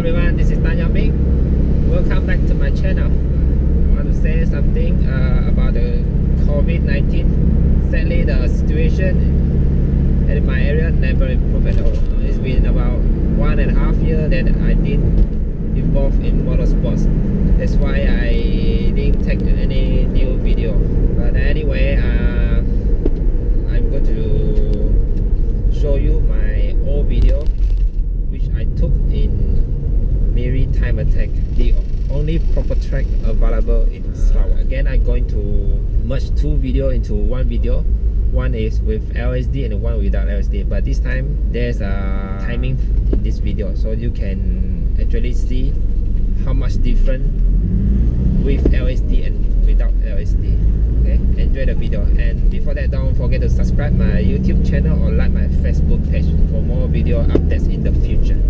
everyone, this is Ming. Welcome back to my channel. I want to say something about the COVID-19. Sadly, the situation in my area never improved at all. It's been about 1.5 years that I didn't involve in motorsports. That's why I didn't take any new video. But anyway, I'm going to show you my old video which I took in Miri time attack, the only proper track available in Sarawak. Again, I'm going to merge two videos into one video. One is with LSD and one without LSD, but this time there's a timing in this video, so you can actually see how much different with LSD and without LSD. Okay, enjoy the video, and before that, don't forget to subscribe my YouTube channel or like my Facebook page for more video updates in the future.